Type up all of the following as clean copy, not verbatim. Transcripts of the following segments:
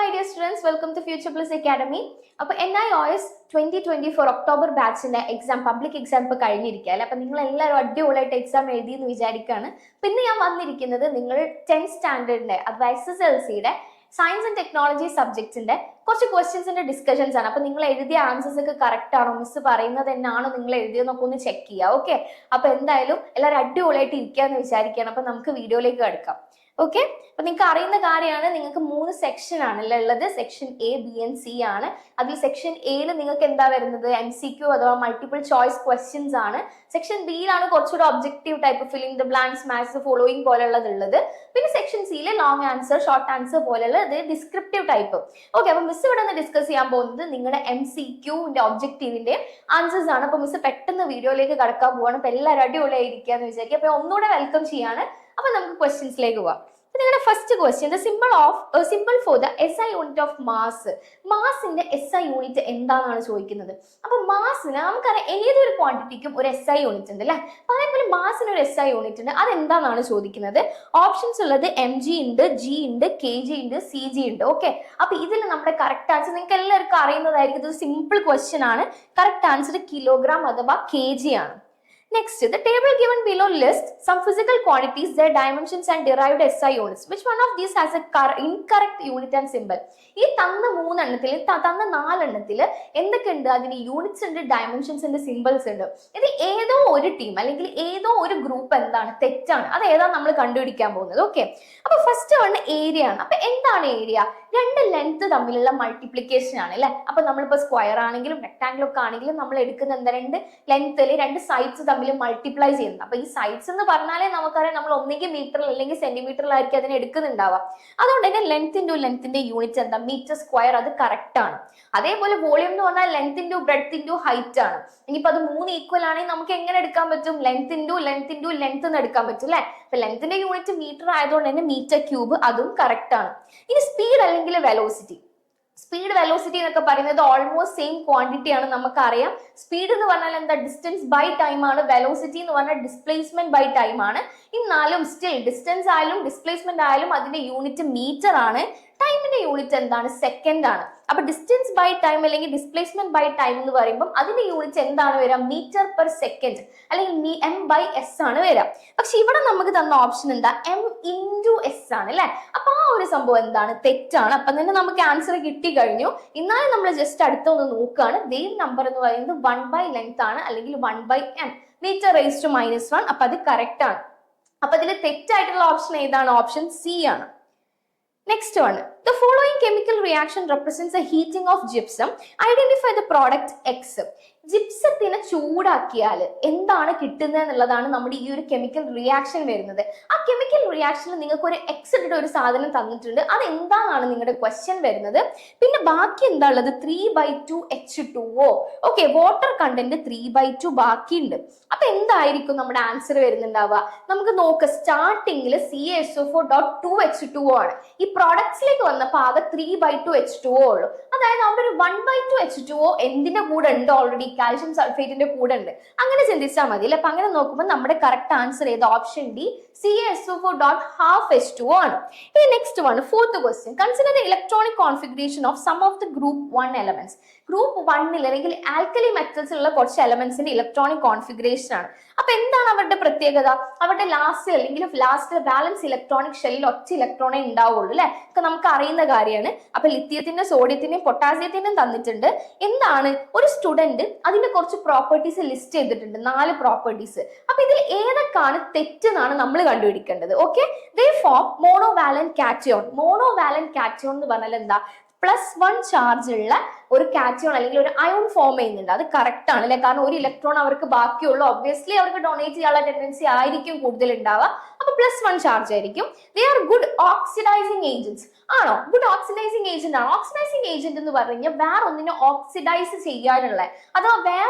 my dear students, welcome to Future Plus Academy. അപ്പോൾ NIOS 2024 October ബാച്ചിന്റെ exam public exam ഇപ്പോൾ കഴിഞ്ഞിരിക്കുകയല്ലേ. അപ്പം നിങ്ങൾ എല്ലാവരും അടിപൊളിയായിട്ട് എക്സാം എഴുതി എന്ന് വിചാരിക്കുകയാണ്. പിന്നെ ഞാൻ വന്നിരിക്കുന്നത് നിങ്ങൾ 10th സ്റ്റാൻഡേർഡിന്റെ അഥവാ SSLCയുടെ സയൻസ് ആൻഡ് ടെക്നോളജി സബ്ജക്ട്സിന്റെ കുറച്ച് ക്വസ്റ്റ്യൻസിന്റെ ഡിസ്കഷൻസ് ആണ്. അപ്പൊ നിങ്ങൾ എഴുതിയ ആൻസേഴ്സ് ഒക്കെ കറക്റ്റ് ആണോ, മിസ് പറയുന്നത് തന്നെയാണോ നിങ്ങൾ എഴുതിയെന്നൊക്കെ ഒന്ന് ചെക്ക് ചെയ്യുക. ഓക്കെ, അപ്പൊ എന്തായാലും എല്ലാവരും അടിപൊളിയായിട്ട് ഇരിക്കാന്ന് വിചാരിക്കുകയാണ്. അപ്പൊ നമുക്ക് വീഡിയോയിലേക്ക് കിടക്കാം. ഓക്കെ, അപ്പൊ നിങ്ങൾക്ക് അറിയുന്ന കാര്യമാണ്, നിങ്ങൾക്ക് 3 സെക്ഷൻ ആണല്ലേ ഉള്ളത്. Section A, B and C ആണ്. അതിൽ സെക്ഷൻ എയിൽ നിങ്ങൾക്ക് എന്താ വരുന്നത്, MCQ അഥവാ മൾട്ടിപ്പിൾ ചോയ്സ് ക്വസ്റ്റ്യൻസ് ആണ്. സെക്ഷൻ ബിയിലാണ് കുറച്ചുകൂടെ objective type, filling the blanks, maths, following പോലുള്ളത് ഉള്ളത്. പിന്നെ സെക്ഷൻ സിയിലെ ലോങ് ആൻസർ, ഷോർട്ട് ആൻസർ പോലുള്ള ഡിസ്ക്രിപ്റ്റീവ് ടൈപ്പ്. ഓക്കെ, അപ്പൊ മിസ് ഇവിടെ നിന്ന് ഡിസ്കസ് ചെയ്യാൻ പോകുന്നത് നിങ്ങളുടെ MCQന്റെ ഒബ്ജക്റ്റീവിന്റെ ആൻസേഴ്സ് ആണ്. അപ്പൊ മിസ് പെട്ടെന്ന് വീഡിയോയിലേക്ക് കടക്കാൻ പോവാണ്. അപ്പൊ എല്ലാവരും അടിപൊളിയായിരിക്കാന്ന് വിചാരിക്കുക. അപ്പൊ ഒന്നുകൂടെ വെൽക്കം ചെയ്യാണ്. അപ്പൊ നമുക്ക് ക്വസ്റ്റ്യൻസിലേക്ക് പോവാം. നിങ്ങളുടെ first question, simple for the SI unit of mass. മാസിന്റെ SI യൂണിറ്റ് എന്താണെന്നാണ് ചോദിക്കുന്നത്. അപ്പൊ മാസിന് നമുക്കറിയാം ഏതൊരു ക്വാണ്ടിറ്റിക്കും ഒരു SI യൂണിറ്റ് ഉണ്ട് അല്ലെ. അപ്പൊ അതേപോലെ മാസിന് ഒരു SI യൂണിറ്റ് ഉണ്ട്, അതെന്താണെന്നാണ് ചോദിക്കുന്നത്. ഓപ്ഷൻസ് ഉള്ളത് mg ഉണ്ട്, g ഉണ്ട്, kg ഉണ്ട്, cg ഉണ്ട്. ഓക്കെ, അപ്പൊ ഇതിൽ നമ്മുടെ കറക്റ്റ് ആൻസർ നിങ്ങൾക്ക് എല്ലാവർക്കും അറിയുന്നതായിരിക്കും. ഇത് സിമ്പിൾ ക്വസ്റ്റ്യൻ ആണ്. കറക്റ്റ് ആൻസർ കിലോഗ്രാം അഥവാ kg ആണ്. Next, the table given below lists some physical quantities, their dimensions and derived SI units. Which one of these has a incorrect unit and symbol? ഈ തന്ന 3 എണ്ണത്തിൽ, തന്ന 4 എണ്ണത്തിൽ എന്തൊക്കെ ഉണ്ട്? അതിന് യൂണിറ്റ്സ് ഉണ്ട്, ഡയമെൻഷൻസ് ഉണ്ട്, സിമ്പിൾസ് ഉണ്ട്. ഇത് ഏതോ ഒരു ടീം അല്ലെങ്കിൽ ഏതോ ഒരു ഗ്രൂപ്പ് എന്താണ് തെറ്റാണ്. അത് ഏതാണ് നമ്മൾ കണ്ടുപിടിക്കാൻ പോകുന്നത്. ഓക്കെ, അപ്പൊ ഫസ്റ്റ് വൺ ഏരിയ ആണ്. അപ്പൊ എന്താണ് ഏരിയ? രണ്ട് ലെങ്ത് തമ്മിലുള്ള മൾട്ടിപ്ലിക്കേഷൻ ആണ് അല്ലെ. അപ്പൊ നമ്മളിപ്പോ സ്ക്വയർ ആണെങ്കിലും റെക്ടാംഗിൾ ഒക്കെ ആണെങ്കിലും നമ്മൾ എടുക്കുന്ന എന്താ, രണ്ട് ലെങ്ത്തിൽ രണ്ട് സൈഡ്സ് തമ്മിൽ മൾട്ടിപ്ലൈ ചെയ്യുന്നത്. അപ്പൊ ഈ സൈഡ്സ് എന്ന് പറഞ്ഞാലേ നമുക്കറിയാം നമ്മൾ ഒന്നെങ്കിൽ മീറ്ററിൽ അല്ലെങ്കിൽ സെന്റിമീറ്ററിലായിരിക്കും അതിനെ എടുക്കുന്നുണ്ടാവുക. അതുകൊണ്ട് തന്നെ ലെങ്ത് ഇൻറ്റു ലെങ്ത്തിന്റെ യൂണിറ്റ് എന്താ, മീറ്റർ സ്ക്വയർ. അത് കറക്റ്റ് ആണ്. അതേപോലെ വോളിയം എന്ന് പറഞ്ഞാൽ length into breadth into height ആണ്. ഇനിയിപ്പോ അത് 3 ഈക്വൽ ആണെങ്കിൽ നമുക്ക് എങ്ങനെ എടുക്കാൻ പറ്റും? ലെങ്ത് ഇൻറ്റു ലെങ്ത് എന്ന് എടുക്കാൻ പറ്റും അല്ലെ. അപ്പൊ ലെങ്ത്തിന്റെ യൂണിറ്റ് മീറ്റർ ആയതുകൊണ്ട് തന്നെ മീറ്റർ ക്യൂബ്, അതും കറക്റ്റ് ആണ്. ഇനി സ്പീഡ് അല്ലെങ്കിൽ വെലോസിറ്റി. സ്പീഡ് വെലോസിറ്റി എന്നൊക്കെ പറയുന്നത് ഓൾമോസ്റ്റ് സെയിം ക്വാണ്ടിറ്റി ആണ്. നമുക്കറിയാം സ്പീഡ് എന്ന് പറഞ്ഞാൽ എന്താ, ഡിസ്റ്റൻസ് ബൈ ടൈം ആണ്. വെലോസിറ്റി എന്ന് പറഞ്ഞാൽ ഡിസ്പ്ലേസ്മെന്റ് ബൈ ടൈം ആണ്. എന്നാലും സ്റ്റിൽ ഡിസ്റ്റൻസ് ആയാലും ഡിസ്പ്ലേസ്മെന്റ് ആയാലും അതിന്റെ യൂണിറ്റ് മീറ്റർ ആണ്. ടൈമിന്റെ യൂണിറ്റ് എന്താണ്? സെക്കൻഡ് ആണ്. അപ്പൊ ഡിസ്റ്റൻസ് ബൈ ടൈം അല്ലെങ്കിൽ ഡിസ്പ്ലേസ്മെന്റ് ബൈ ടൈം എന്ന് പറയുമ്പോൾ അതിന്റെ യൂണിറ്റ് എന്താണ് വരിക? മീറ്റർ പെർ സെക്കൻഡ് അല്ലെങ്കിൽ M/s ആണ് വരിക. പക്ഷെ ഇവിടെ നമുക്ക് തന്ന ഓപ്ഷൻ എന്താ, M/s ആണ് അല്ലെ. അപ്പൊ ആ ഒരു സംഭവം എന്താണ്, തെറ്റാണ്. അപ്പൊ തന്നെ നമുക്ക് ആൻസർ കിട്ടി കഴിഞ്ഞു. എന്നാലും നമ്മൾ ജസ്റ്റ് അടുത്തൊന്ന് നോക്കുകയാണ്. വേവ് നമ്പർ എന്ന് പറയുന്നത് 1/length ആണ് അല്ലെങ്കിൽ 1/m, മീറ്റർ റേസ് ടു -1. അപ്പൊ അത് കറക്റ്റ് ആണ്. അപ്പൊ ഇതിൽ തെറ്റായിട്ടുള്ള ഓപ്ഷൻ ഏതാണ്? ഓപ്ഷൻ സി ആണ്. Next one, the following chemical reaction represents a heating of gypsum. Identify the product X. ജിപ്സത്തിനെ ചൂടാക്കിയാൽ എന്താണ് കിട്ടുന്നത് എന്നുള്ളതാണ് നമ്മുടെ ഈ ഒരു കെമിക്കൽ റിയാക്ഷൻ വരുന്നത്. ആ കെമിക്കൽ റിയാക്ഷനിൽ നിങ്ങൾക്ക് ഒരു എക്സ് ഇട്ടിട്ട് ഒരു സാധനം തന്നിട്ടുണ്ട്, അത് എന്താണെന്നാണ് നിങ്ങളുടെ ക്വസ്റ്റ്യൻ വരുന്നത്. പിന്നെ ബാക്കി എന്താ ഉള്ളത്? 3/2 H2O. ഓക്കെ, വാട്ടർ കണ്ടന്റ് 3/2 ബാക്കിയുണ്ട്. അപ്പൊ എന്തായിരിക്കും നമ്മുടെ ആൻസർ വരുന്നുണ്ടാവുക? നമുക്ക് നോക്കാം. സ്റ്റാർട്ടിങ്ങിൽ CaSO4.2 H2O ആണ്. ഈ പ്രോഡക്ട്സിലേക്ക് വന്നപ്പോൾ ആകെ 3/2 H2O ഉള്ളൂ. അതായത് അവിടെ ഒരു 1/2 H2O എന്തിന്റെ കൂടെ ഉണ്ട്? ഓൾറെഡി കാൽഷ്യം സൾഫേറ്റിന്റെ കൂടെ ഉണ്ട്. അങ്ങനെ ചിന്തിച്ചാൽ മതി അല്ലെ. അപ്പൊ അങ്ങനെ നോക്കുമ്പോൾ നമ്മുടെ കറക്റ്റ് ആൻസർ ഏത്? ഓപ്ഷൻ ഡി, CaSO4.half H2O ആണ്. ഇനി next one, fourth question. Consider the electronic configuration of some of the group 1 elements. Group 1 അല്ലെങ്കിൽ ആൽക്കലി മെറ്റൽസിലുള്ള കുറച്ച് എലമെന്റ്സിന്റെ ഇലക്ട്രോണിക് കോൺഫിഗറേഷൻ ആണ്. അപ്പൊ എന്താണ് അവരുടെ പ്രത്യേകത? അവരുടെ ലാസ്റ്റ് ബാലൻസ് ഇലക്ട്രോണിക് ഷെല്ലിൽ ഒറ്റ ഇലക്ട്രോണേ ഉണ്ടാവുള്ളൂ അല്ലെ. ഒക്കെ നമുക്ക് അറിയുന്ന കാര്യമാണ്. അപ്പൊ ലിത്തിയത്തിന്റെ, സോഡിയത്തിന്റെയും പൊട്ടാസ്യത്തിന്റെയും തന്നിട്ടുണ്ട്. എന്താണ് ഒരു സ്റ്റുഡന്റ് അതിന്റെ കുറച്ച് പ്രോപ്പർട്ടീസ് ലിസ്റ്റ് ചെയ്തിട്ടുണ്ട്, 4 പ്രോപ്പർട്ടീസ്. അപ്പൊ ഇതിൽ ഏതൊക്കെയാണ് തെറ്റെന്നാണ് നമ്മൾ കണ്ടുപിടിക്കേണ്ടത്. ഓക്കെ, ദേ form monovalent cation. Monovalent cation എന്ന് പറഞ്ഞാൽ എന്താ? +1 ചാർജ് ഉള്ള ഒരു കാറ്റയോൺ അല്ലെങ്കിൽ ഒരു അയോൺ ഫോം ചെയ്യുന്നുണ്ട്. അത് കറക്റ്റ് ആണ് അല്ലെ. കാരണം ഒരു ഇലക്ട്രോൺ അവർക്ക് ബാക്കിയുള്ളൂ. ഒബ്വിയസ്ലി അവർക്ക് ഡൊണേറ്റ് ചെയ്യാനുള്ള ടെൻഡൻസി ആയിരിക്കും കൂടുതൽ ഉണ്ടാവുക. അപ്പൊ +1 ചാർജ് ആയിരിക്കും. They are good oxidising agents. ആണോ? ഗുഡ് ഓക്സിഡൈസിങ് ഏജന്റ് ആണ്. ഓക്സിഡൈസിങ് ഏജന്റ് എന്ന് പറഞ്ഞു കഴിഞ്ഞാൽ വേറെ ഒന്നിനെ ഓക്സിഡൈസ് ചെയ്യാനുള്ള, അഥവാ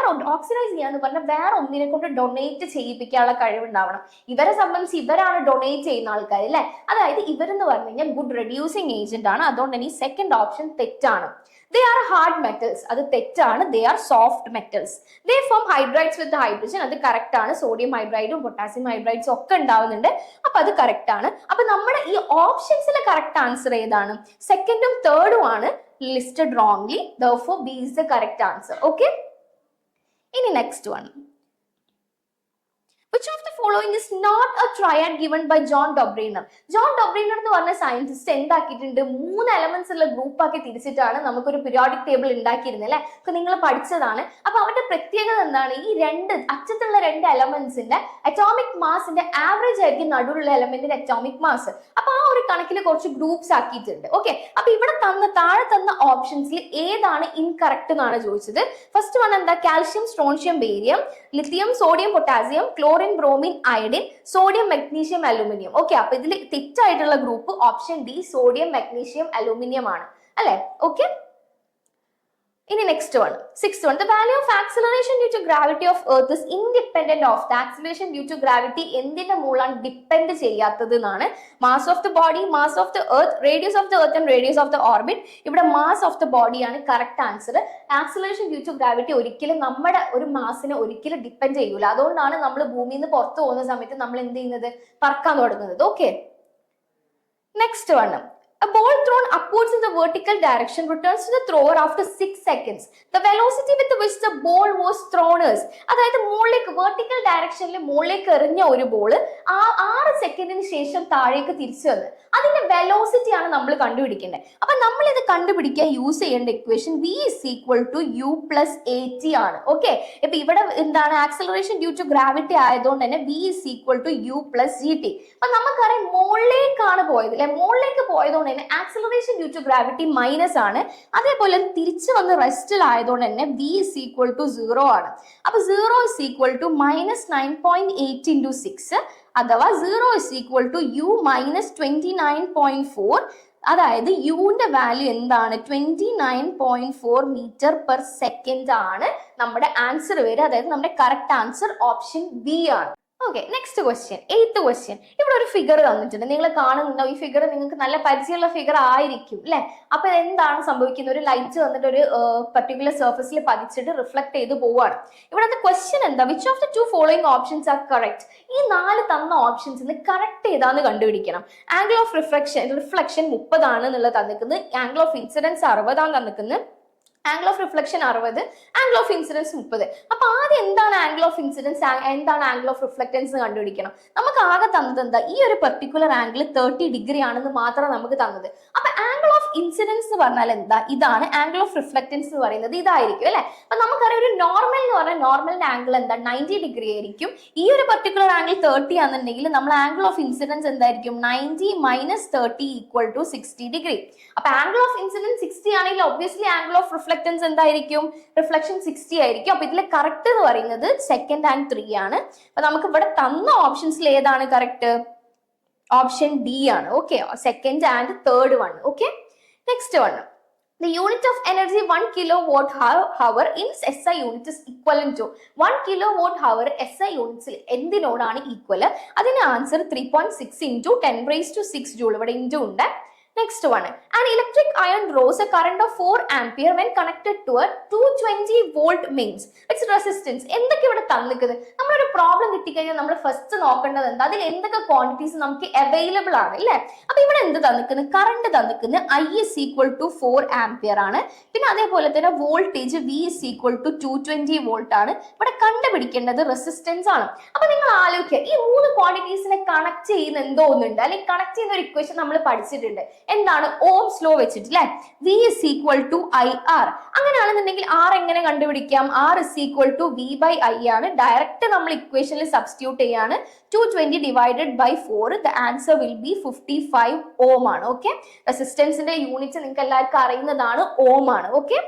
ഓക്സിഡൈസ് ചെയ്യാന്ന് പറഞ്ഞാൽ വേറെ ഒന്നിനെ കൊണ്ട് ഡൊണേറ്റ് ചെയ്യിപ്പിക്കാനുള്ള കഴിവുണ്ടാവണം. ഇവരെ സംബന്ധിച്ച് ഇവരാണ് ഡൊണേറ്റ് ചെയ്യുന്ന ആൾക്കാർ അല്ലെ. അതായത് ഇവരെന്ന് പറഞ്ഞു കഴിഞ്ഞാൽ ഗുഡ് റെഡ്യൂസിങ് ഏജന്റ് ആണ്. അതുകൊണ്ട് തന്നെ ഈ സെക്കൻഡ് ഓപ്ഷൻ തെറ്റാണ്. They are hard metals. അത് തെറ്റാണ്. They are soft metals. They form hydrides with hydrogen. അത് കറക്റ്റ് ആണ്. സോഡിയം ഹൈഡ്രൈഡും പൊട്ടാസ്യം ഹൈഡ്രൈഡ്സും ഒക്കെ ഉണ്ടാവുന്നുണ്ട്. അപ്പൊ അത് കറക്റ്റ് ആണ്. അപ്പൊ നമ്മുടെ ഈ ഓപ്ഷൻസിലെ കറക്റ്റ് ആൻസർ ഏതാണ്? സെക്കൻഡും തേർഡും ആണ് listed wrongly. Therefore B is the correct answer. Okay. ഇനി next one. Which of the following is not a triad given by John Dobrynin? John Dobrynin എന്ന് പറഞ്ഞ സയന്റിസ്റ്റ് എന്താക്കിയിട്ടുണ്ട്? 3 എലമെന്റ്സ് ഉള്ള ഗ്രൂപ്പ് ആക്കി തിരിച്ചിട്ടാണ് നമുക്കൊരു പീരിയോഡിക് ടേബിൾ ഉണ്ടാക്കിയിരുന്നത് അല്ലെ. അപ്പൊ നിങ്ങൾ പഠിച്ചതാണ്. അപ്പൊ അവരുടെ പ്രത്യേകത എന്താണ്? ഈ അറ്റത്തുള്ള 2 എലമെന്റ്സിന്റെ അറ്റോമിക് മാസിന്റെ ആവറേജ് ആയിരിക്കും നടുവിലുള്ള എലമെന്റിന്റെ അറ്റോമിക് മാസ്. അപ്പൊ ആ ഒരു കണക്കിൽ കുറച്ച് ഗ്രൂപ്പ്സ് ആക്കിയിട്ടുണ്ട്. ഓക്കെ. അപ്പൊ ഇവിടെ താഴെ തന്ന ഓപ്ഷൻസിൽ ഏതാണ് ഇൻകറക്റ്റ് എന്നാണ് ചോദിച്ചത്. ഫസ്റ്റ് വൺ എന്താ? Calcium, strontium, barium, lithium, sodium, potassium, chlorine, bromine, iodine, sodium, magnesium, aluminium. Okay. അപ്പൊ ഇതിൽ തെറ്റായിട്ടുള്ള group option D sodium, magnesium, aluminium ആണ് അല്ലെ. ഓക്കെ. ഇനി next one, six one. The value of acceleration due to gravity of earth is independent of the acceleration due to gravity. എന്തിന്റെ മുകളിലാണ് depend ചെയ്യാത്തത് എന്നാണ്. Mass of the body, mass of the earth, radius of the earth and radius of the orbit. ഇവിടെ mass of the body ആണ് correct answer. Acceleration due to gravity ഒരിക്കലും നമ്മുടെ ഒരു മാസിനെ ഒരിക്കലും ഡിപ്പെൻഡ് ചെയ്യൂല. അതുകൊണ്ടാണ് നമ്മൾ ഭൂമിയിൽ നിന്ന് പുറത്തു പോകുന്ന സമയത്ത് നമ്മൾ എന്ത് ചെയ്യുന്നത്? പറക്കാൻ തുടങ്ങുന്നത്. Okay. Next one. A ball thrown upwards in the vertical direction returns to the thrower after 6 seconds. The velocity with which the ball was thrown is, അതായത് മുകളിലേക്ക് വെർട്ടിക്കൽ ഡയറക്ഷനിൽ മുകളിലേക്ക് എറിഞ്ഞ ഒരു ബോൾ 6 സെക്കൻഡിന് ശേഷം താഴേക്ക് തിരിച്ചു വന്ന് അതിന്റെ വെലോസിറ്റി ആണ് നമ്മൾ കണ്ടുപിടിക്കേണ്ടത്. അപ്പൊ നമ്മൾ ഇത് കണ്ടുപിടിക്കാൻ യൂസ് ചെയ്യേണ്ട equation v is equal to u plus at ആണ്. ഓക്കെ. ഇപ്പൊ ഇവിടെ എന്താണ്? ആക്സിലറേഷൻ ഡ്യൂ ടു ഗ്രാവിറ്റി ആയതുകൊണ്ട് തന്നെ v is equal to u plus gt. അപ്പൊ നമുക്കറിയാം മുകളിലേക്കാണ് പോയത് അല്ലെ. മുകളിലേക്ക് പോയതുകൊണ്ട് acceleration due to gravity minus ആണ്. അതേപോലെ തിരിച്ചു വന്ന് റെസ്റ്റിൽ ആയതുകൊണ്ട് തന്നെ v is equal to 0 ആണ്. അപ്പൊ 0 is equal to minus 9.8 into 6, അഥവാ 0 is equal to u minus 29.4. അതായത് യുവിന്റെ വാല്യൂ എന്താണ്? 29.4 മീറ്റർ പെർ സെക്കൻഡ് ആണ് നമ്മുടെ ആൻസർ വരിക. അതായത് നമ്മുടെ കറക്റ്റ് ആൻസർ ഓപ്ഷൻ ബി ആണ്. Okay. Next question, 8th question. ഇവിടെ ഒരു ഫിഗർ തന്നിട്ടുണ്ട്. നിങ്ങൾ കാണുന്നുണ്ടോ? ഈ ഫിഗർ നിങ്ങൾക്ക് നല്ല പരിചയമുള്ള ഫിഗർ ആയിരിക്കും അല്ലെ. അപ്പൊ എന്താണ് സംഭവിക്കുന്നത്? ഒരു ലൈറ്റ് വന്നിട്ട് ഒരു പർട്ടിക്കുലർ സർഫസിൽ പതിച്ചിട്ട് റിഫ്ലക്ട് ചെയ്ത് പോവാണ്. ഇവിടുത്തെ ക്വസ്റ്റ്യൻ എന്താ? Which of the 2 following options are correct? ഈ 4 തന്ന ഓപ്ഷൻസിന് കറക്റ്റ് ഏതാന്ന് കണ്ടുപിടിക്കണം. ആംഗിൾ ഓഫ് റിഫ്ലക്ഷൻ 30 ആണ് എന്നുള്ളത് തന്നിക്കുന്നത്. ആംഗിൾ ഓഫ് ഇൻസിഡൻസ് 60 ആണ് തന്നിക്കുന്നത്. Angle of reflection 60, angle of incidence 30. അപ്പൊ ആദ്യം എന്താണ് ആംഗിൾ ഓഫ് ഇൻസിഡൻസ്, എന്താണ് ആംഗിൾ ഓഫ് റിഫ്ലക്റ്റൻസ് കണ്ടുപിടിക്കണം. നമുക്ക് ആകെ തന്നത് എന്താ? ഈ ഒരു പെർട്ടിക്കുലർ ആംഗിൾ 30 ഡിഗ്രി ആണെന്ന് മാത്രം നമുക്ക് തന്നത്. അപ്പൊ ആംഗിൾ ഓഫ് ഇൻസിഡൻസ് എന്ന് പറഞ്ഞാൽ എന്താ? ഇതാണ്. ആംഗിൾ ഓഫ് റിഫ്ലക്റ്റൻസ് എന്ന് പറയുന്നത് ഇതായിരിക്കും അല്ലെ. അപ്പൊ നമുക്കറിയാം ഒരു നോർമൽ എന്ന് പറഞ്ഞാൽ നോർമലിന്റെ ആംഗിൾ എന്താ? 90 ഡിഗ്രി ആയിരിക്കും. ഈ ഒരു പെർട്ടിക്കുലർ ആംഗിൾ 30 ആണെന്നുണ്ടെങ്കിൽ നമ്മൾ ആംഗിൾ ഓഫ് ഇൻസിഡൻസ് എന്തായിരിക്കും? 90 minus 30 equal to 60 ഡിഗ്രി. അപ്പൊ ആംഗിൾ ഓഫ് ഇൻസിഡൻസ് 60 ആണെങ്കിൽ ഒബ്വിയസ്ലി ആംഗിൾ ഓഫ് റിഫ്ലക്റ്റൻസ് എന്തായിരിക്കും? റിഫ്ലക്ഷൻ 60 ആയിരിക്കും. അപ്പൊ ഇതിലെ കറക്റ്റ് എന്ന് പറയുന്നത് സെക്കൻഡ് ആൻഡ് 3 ആണ്. അപ്പൊ നമുക്ക് ഇവിടെ തന്ന ഓപ്ഷൻസിൽ ഏതാണ് കറക്റ്റ്? ഓപ്ഷൻ ഡി ആണ്. Okay. Second and third one. Okay. Next one. The unit of energy 1 kilowatt hour in SI unit is equivalent to 1 kilowatt hour SI units എന്തിനോടാണ് ഈക്വൽ? അതിന്റെ answer 3.6 into 10 raised to 6 joule. ഇവിടെ into ഉണ്ട്. Next one, an electric iron draws a current of 4 ampere when connected to a 220 volt mains. Its resistance. എന്തൊക്കെ ഇവിടെ തന്നിക്കുന്നത്? നമ്മളൊരു problem കിട്ടിക്കഴിഞ്ഞാൽ നമ്മൾ first നോക്കേണ്ടത് എന്താ? അതിൽ എന്തൊക്കെ ക്വാണ്ടിറ്റീസ് നമുക്ക് അവൈലബിൾ ആണ് അല്ലേ? അപ്പൊ ഇവിടെ എന്ത് തന്നിക്കുന്നത്? കറണ്ട് തന്നിക്കുന്നത് I is equal to 4 ampere ആണ്. പിന്നെ അതേപോലെ തന്നെ voltage V is equal to 220 volt ആണ്. ഇവിടെ കണ്ടുപിടിക്കേണ്ടത് റെസിസ്റ്റൻസ് ആണ്. അപ്പൊ നിങ്ങൾ ആലോചിക്കുക, ഈ 3 ക്വാണ്ടിറ്റീസിനെ കണക്ട് ചെയ്യുന്ന എന്തോ ഒന്നുണ്ട്, അല്ലെങ്കിൽ കണക്ട് ചെയ്യുന്ന ഒരു ഇക്വേഷൻ നമ്മൾ പഠിച്ചിട്ടുണ്ട്. എന്താണ്? ഓംസ് ലോ വെച്ചിട്ട് അല്ലെ. V is equal to IR. അങ്ങനെയാണെന്നുണ്ടെങ്കിൽ R എങ്ങനെ കണ്ടുപിടിക്കാം? R is equal to V by I ആണ്. ഡയറക്റ്റ് നമ്മൾ ഇക്വേഷനിൽ സബ്സ്റ്റിറ്റ്യൂട്ട് ചെയ്യാണ്. 220 divided by 4. The answer will be 55 ohm ആണ്. ഓക്കെ. റെസിസ്റ്റൻസിന്റെ യൂണിറ്റ് നിങ്ങൾക്ക് എല്ലാവർക്കും അറിയുന്നതാണ്, ഓം ആണ്. Okay.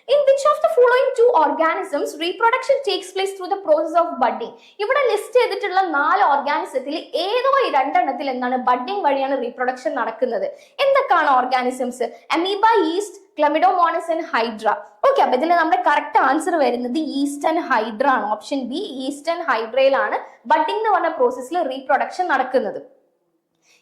In which of the following 2 organisms reproduction takes place through the process of budding? ഇവിടെ ലിസ്റ്റ് ചെയ്തിട്ടുള്ള 4 ഓർഗാനിസത്തിൽ ഏതോ ഈ 2 എണ്ണത്തിൽ എന്താണ് ബഡ്ഡിംഗ് വഴിയാണ് റീപ്രൊഡക്ഷൻ നടക്കുന്നത്. എന്തൊക്കെയാണ് organisms? Amoeba, yeast, chlamydomonas and hydra. Okay. അപ്പൊ ഇതിൽ നമ്മുടെ കറക്റ്റ് ആൻസർ വരുന്നത് ഈസ്റ്റ് ആൻഡ് ഹൈഡ്ര ആണ്. ഓപ്ഷൻ ബി ഈസ്റ്റ് ആൻഡ് ഹൈഡ്രയിലാണ് ബഡ്ഡിംഗ് എന്ന് പറഞ്ഞ പ്രോസസ്സിൽ റീപ്രൊഡക്ഷൻ നടക്കുന്നത്.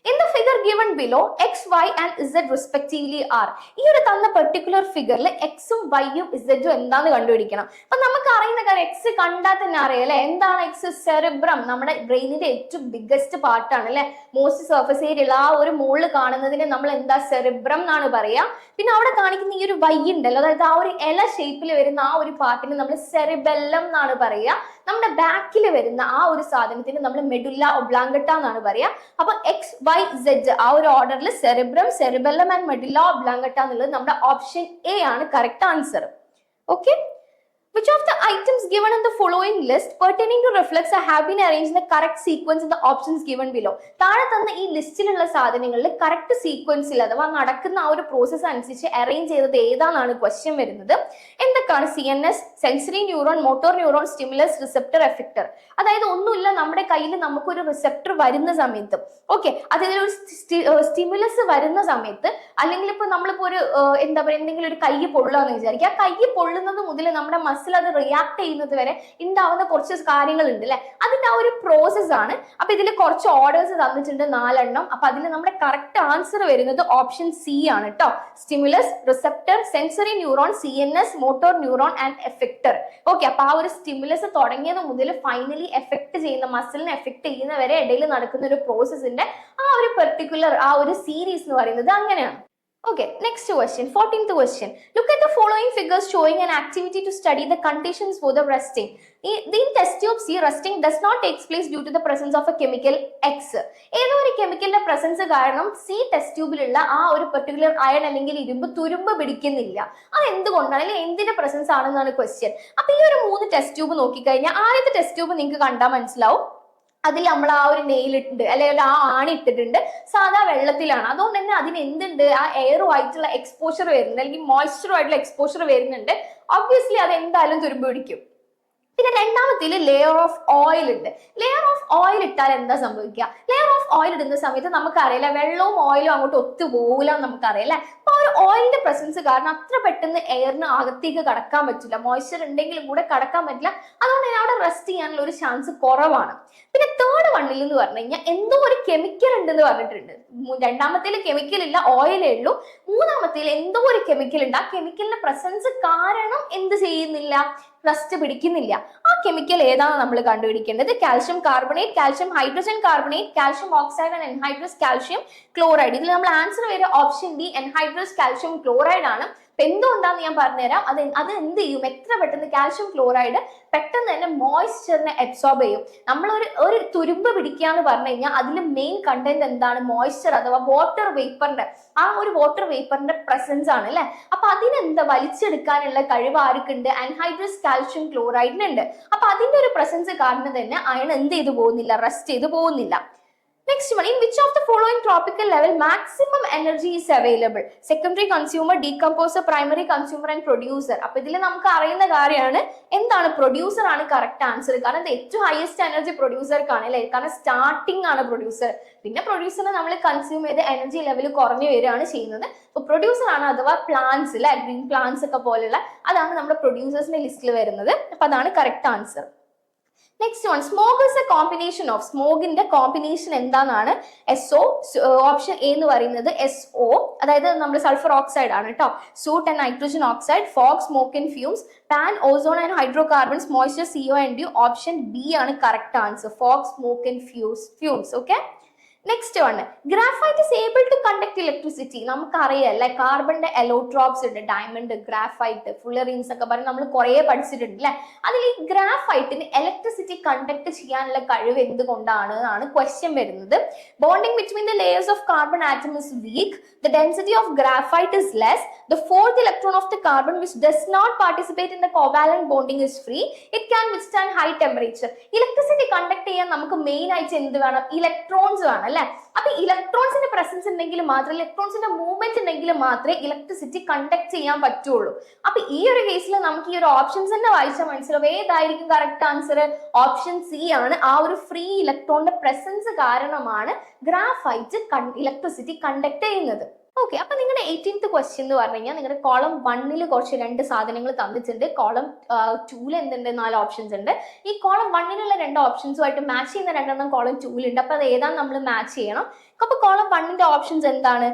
In the figure given below, x, y and z respectively are. ഈ ഒരു തന്ന പെർട്ടിക്കുലർ ഫിഗറിൽ എക്സും വൈയും ഇസഡും എന്താന്ന് കണ്ടുപിടിക്കണം. അപ്പൊ നമുക്ക് അറിയുന്ന കാര്യം എക്സ് കണ്ടാൽ തന്നെ അറിയാം അല്ലെ. എന്താണ് എക്സ്? സെറിബ്രം, നമ്മുടെ ബ്രെയിനിന്റെ ഏറ്റവും ബിഗ്ഗസ്റ്റ് പാർട്ടാണ് അല്ലെ. മോസ്റ്റ് സർഫസ് ഏരിയ ആ ഒരു മുകളിൽ കാണുന്നതിന് നമ്മൾ എന്താ സെറിബ്രം എന്നാണ് പറയാ. പിന്നെ അവിടെ കാണിക്കുന്ന ഈ ഒരു വൈ ഉണ്ടല്ലോ, അതായത് ആ ഒരു ഇല ഷേപ്പിൽ വരുന്ന ആ ഒരു പാർട്ടിന് നമ്മൾ സെറിബെല്ലം എന്നാണ് പറയാ. നമ്മുടെ ബാക്കിൽ വരുന്ന ആ ഒരു സാധനത്തിന് നമ്മൾ മെഡുല്ല ഒബ്ലാങ്കട്ട എന്നാണ് പറയാ. അപ്പൊ എക്സ് വൈ സെഡ് ആ ഒരു ഓർഡറിൽ സെറിബ്രം, സെറിബെല്ലം ആൻഡ് മെഡുല്ല ഒബ്ലാങ്കട്ട എന്നുള്ളത് നമ്മുടെ ഓപ്ഷൻ എ ആണ് correct answer. Okay. Which of the items given in the following list pertaining to reflex have been arranged in the correct sequence in the options given below? താഴെ തന്ന ഈ ലിസ്റ്റിലുള്ള സാധനങ്ങളിൽ correct സീക്വൻസിൽ അഥവാ നടക്കുന്ന ആ ഒരു പ്രോസസ്സ് അനുസരിച്ച് അറേഞ്ച് ചെയ്തത് ഏതാണെന്നാണ് ക്വസ്റ്റ്യൻ വരുന്നത്. എന്തൊക്കെയാണ്? CNS, sensory neuron, motor neuron, stimulus, receptor, effector. അതായത് ഒന്നുമില്ല, നമ്മുടെ കയ്യിൽ നമുക്കൊരു റിസെപ്റ്റർ വരുന്ന സമയത്ത്, ഓക്കെ, അതിലൊരു സ്റ്റിമുലസ് വരുന്ന സമയത്ത്, അല്ലെങ്കിൽ ഇപ്പൊ നമ്മളിപ്പോ ഒരു എന്താ പറയുക, എന്തെങ്കിലും ഒരു കൈ പൊള്ളാന്ന് വിചാരിക്കുക. ആ കൈ പൊള്ളുന്നത് മുതൽ നമ്മുടെ അത് റിയാക്ട് ചെയ്യുന്നത് വരെ ഉണ്ടാവുന്ന കുറച്ച് കാര്യങ്ങൾ ഉണ്ട് അല്ലെ. അതിന്റെ ആ ഒരു പ്രോസസ് ആണ്. അപ്പൊ ഇതിൽ കുറച്ച് ഓർഡേഴ്സ് തന്നിട്ടുണ്ട്, 4 എണ്ണം. അപ്പൊ അതിൽ നമ്മുടെ കറക്റ്റ് ആൻസർ വരുന്നത് ഓപ്ഷൻ സി ആണ് കേട്ടോ. Stimulus, receptor, sensory neuron, CNS, motor neuron and effector. Okay. അപ്പൊ ആ ഒരു സ്റ്റിമുലസ് തുടങ്ങിയത് മുതൽ ഫൈനലി എഫക്ട് ചെയ്യുന്ന, മസിലിനെ എഫക്ട് ചെയ്യുന്നവരെ ഇടയിൽ നടക്കുന്ന ഒരു പ്രോസസ്സിന്റെ ആ ഒരു പെർട്ടിക്കുലർ ആ ഒരു സീരീസ് എന്ന് പറയുന്നത് അങ്ങനെയാണ്. Okay, next question, 14th question. Look at the following figures showing an activity to study the conditions for the resting. In test tube C, resting does not take place due to the presence of a chemical X. ഏതോ ഒരു കെമിക്കലിന്റെ presence കാരണം C test ട്യൂബിലുള്ള ആ ഒരു particular iron അല്ലെങ്കിൽ ഇരുമ്പ് തുരുമ്പ് പിടിക്കുന്നില്ല. അത് എന്തുകൊണ്ടാണ്, അല്ലെങ്കിൽ എന്തിന്റെ പ്രസൻസ് ആണെന്നാണ് ക്വസ്റ്റ്യൻ. അപ്പൊ ഈ ഒരു 3 ടെസ്റ്റ് ട്യൂബ് നോക്കിക്കഴിഞ്ഞാൽ ആദ്യത്തെ ടെസ്റ്റ് ട്യൂബ് നിങ്ങൾക്ക് കണ്ടാൽ മനസ്സിലാവും. അതിൽ നമ്മൾ ആ ഒരു നെയിലിട്ടുണ്ട് അല്ലെങ്കിൽ ആ ആണി ഇട്ടിട്ടുണ്ട്, സാധാ വെള്ളത്തിലാണ്. അതുകൊണ്ട് തന്നെ അതിന് എന്തുണ്ട്, ആ എയറുമായിട്ടുള്ള എക്സ്പോഷർ വരുന്നുണ്ട്, അല്ലെങ്കിൽ മോയ്സ്ചറുമായിട്ടുള്ള എക്സ്പോഷർ വരുന്നുണ്ട്. ഒബ്വിയസ്ലി അത് എന്തായാലും തുരുമ്പ് പിടിക്കും. പിന്നെ രണ്ടാമത്തിൽ ലെയർ ഓഫ് ഓയിൽ ഉണ്ട്. ലെയർ ഓഫ് ഓയിൽ ഇട്ടാൽ എന്താ സംഭവിക്കുക? ലെയർ ഓഫ് ഓയിൽ ഇടുന്ന സമയത്ത് നമുക്കറിയില്ല, വെള്ളവും ഓയിലും അങ്ങോട്ട് ഒത്തുപോകില്ല എന്ന് നമുക്കറിയില്ല. അപ്പൊ ആ ഒരു ഓയിലിന്റെ പ്രസൻസ് കാരണം അത്ര പെട്ടെന്ന് എയറിന് അകത്തേക്ക് കടക്കാൻ പറ്റില്ല, മോയ്സ്ചർ ഉണ്ടെങ്കിലും കൂടെ കടക്കാൻ പറ്റില്ല. അതുകൊണ്ട് തന്നെ അവിടെ റെസ്റ്റ് ചെയ്യാനുള്ള ഒരു ചാൻസ് കുറവാണ്. പിന്നെ തേർഡ് വണ്ണിൽ എന്ന് പറഞ്ഞു കഴിഞ്ഞാൽ എന്തോ ഒരു കെമിക്കൽ ഉണ്ടെന്ന് പറഞ്ഞിട്ടുണ്ട്. രണ്ടാമത്തേൽ കെമിക്കൽ ഇല്ല, ഓയിലേ ഉള്ളൂ. മൂന്നാമത്തേൽ എന്തോ ഒരു കെമിക്കൽ ഉണ്ട്. ആ കെമിക്കലിന്റെ പ്രസൻസ് കാരണം എന്ത് ചെയ്യുന്നില്ല, റസ്റ്റ് പിടിക്കുന്നില്ല. ആ കെമിക്കൽ ഏതാണ് നമ്മൾ കണ്ടുപിടിക്കേണ്ടത്? Calcium carbonate, calcium hydrogen carbonate, calcium oxide and anhydrous calcium chloride. ഇതിൽ നമ്മൾ ആൻസർ വരെ option D, anhydrous calcium chloride ആണ്. അപ്പൊ എന്തുകൊണ്ടാന്ന് ഞാൻ പറഞ്ഞുതരാം. അത് എന്ത് ചെയ്യും, എത്ര പെട്ടെന്ന് കാൽഷ്യം ക്ലോറൈഡ് പെട്ടെന്ന് തന്നെ മോയ്സ്ചറിനെ അബ്സോർബ് ചെയ്യും. നമ്മൾ ഒരു തുരുമ്പ് പിടിക്കുക എന്ന് പറഞ്ഞു കഴിഞ്ഞാൽ അതിൽ മെയിൻ കണ്ടന്റ് എന്താണ്? മോയ്സ്ചർ അഥവാ വാട്ടർ വേപ്പറിന്റെ, ആ ഒരു വാട്ടർ വേപ്പറിന്റെ പ്രസൻസ് ആണ് അല്ലെ. അപ്പൊ അതിനെന്താ വലിച്ചെടുക്കാനുള്ള കഴിവ് ആർക്കുണ്ട്? അൻഹൈഡ്രസ് കാൽഷ്യം ക്ലോറൈഡിനുണ്ട്. അപ്പൊ അതിന്റെ ഒരു പ്രസൻസ് കാരണം തന്നെ അയൺ എന്ത് ചെയ്തു പോകുന്നില്ല, റെസ്റ്റ് ചെയ്ത് പോകുന്നില്ല. Next one, in which of the following tropical level maximum energy is available? Secondary consumer, decomposer, primary consumer and producer. അപ്പൊ ഇതിൽ നമുക്ക് അറിയുന്ന കാര്യമാണ് എന്താണ്, പ്രൊഡ്യൂസർ ആണ് കറക്റ്റ് ആൻസർ. കാരണം ഇത് ഏറ്റവും ഹയസ്റ്റ് എനർജി പ്രൊഡ്യൂസർക്കാണ് അല്ലെ. കാരണം സ്റ്റാർട്ടിംഗ് ആണ് പ്രൊഡ്യൂസർ. പിന്നെ പ്രൊഡ്യൂസറിനെ നമ്മൾ കൺസ്യൂം ചെയ്ത് എനർജി ലെവൽ കുറഞ്ഞു വരികയാണ് ചെയ്യുന്നത്. അപ്പൊ പ്രൊഡ്യൂസർ ആണ്, അഥവാ പ്ലാന്റ്സ് അല്ലെ, ഗ്രീൻ പ്ലാന്റ്സ് ഒക്കെ പോലുള്ള അതാണ് നമ്മുടെ പ്രൊഡ്യൂസേഴ്സിന്റെ ലിസ്റ്റിൽ വരുന്നത്. അപ്പൊ അതാണ് correct answer. Next one, smog is a combination of, സ്മോഗിന്റെ കോമ്പിനേഷൻ എന്താണെന്നാണ്? SO, ഓപ്ഷൻ എ എന്ന് പറയുന്നത് SO, അതായത് നമ്മൾ സൾഫർ ഓക്സൈഡ് ആണ് കേട്ടോ. Soot and nitrogen oxide, fog, smoke and fumes, PAN, ozone and hydrocarbons, moisture, CO&U. Option B ആണ് correct answer, fog, smoke and fumes. Okay. Next one, graphite is able to conduct electricity. നമുക്കറിയാം അല്ലെ, കാർബണിന്റെ എലോട്രോപ്സ് ഉണ്ട്, diamond, graphite, ഫുള്ളറീൻസ് ഒക്കെ പറഞ്ഞ് നമ്മൾ കുറെ പഠിച്ചിട്ടുണ്ട് അല്ലെ. അതിൽ ഈ ഗ്രാഫൈറ്റിന് ഇലക്ട്രിസിറ്റി കണ്ടക്ട് ചെയ്യാനുള്ള കഴിവ് എന്തുകൊണ്ടാണ് എന്നാണ് ക്വസ്റ്റ്യൻ വരുന്നത്. Bonding between the layers of carbon atom is weak, the density of graphite is less, the fourth electron of the carbon which does not participate in the covalent bonding is free, it can withstand high temperature. Electricity conduct ചെയ്യാൻ നമുക്ക് main ആയിട്ട് എന്ത് വേണം? Electrons വേണം. അപ്പൊ ഇലക്ട്രോൺസിന്റെ presence ഉണ്ടെങ്കിൽ മാത്രമേ, ഇലക്ട്രോൺസിന്റെ movement ഉണ്ടെങ്കിൽ മാത്രമേ ഇലക്ട്രിസിറ്റി കണ്ടക്ട് ചെയ്യാൻ പറ്റുള്ളൂ. അപ്പൊ ഈ ഒരു കേസിൽ നമുക്ക് ഈ ഒരു ഓപ്ഷൻസ് തന്നെ വായിച്ചാൽ മനസ്സിലാവും ഏതായിരിക്കും കറക്റ്റ് ആൻസർ. ഓപ്ഷൻ സി ആണ്. ആ ഒരു ഫ്രീ ഇലക്ട്രോണിന്റെ പ്രസൻസ് കാരണമാണ് ഗ്രാഫൈറ്റ് ഇലക്ട്രിസിറ്റി കണ്ടക്ട് ചെയ്യുന്നത്. ഓക്കെ. അപ്പൊ നിങ്ങളുടെ 18th ക്വസ്റ്റ്യൻ എന്ന് പറഞ്ഞു കഴിഞ്ഞാൽ നിങ്ങളുടെ കോളം 1 കുറച്ച് 2 സാധനങ്ങൾ തന്നിട്ടുണ്ട്, കോളം 2 എന്തുണ്ട്? 4 ഓപ്ഷൻസ് ഉണ്ട്. ഈ കോളം 1 2 ഓപ്ഷൻസുമായിട്ട് മാച്ച് ചെയ്യുന്ന 2 കോളം 2 ഉണ്ട്. അപ്പൊ അത് ഏതാണ് നമ്മൾ മാച്ച് ചെയ്യണം. അപ്പൊ കോളം 1ന്റെ ഓപ്ഷൻസ് എന്താണ്?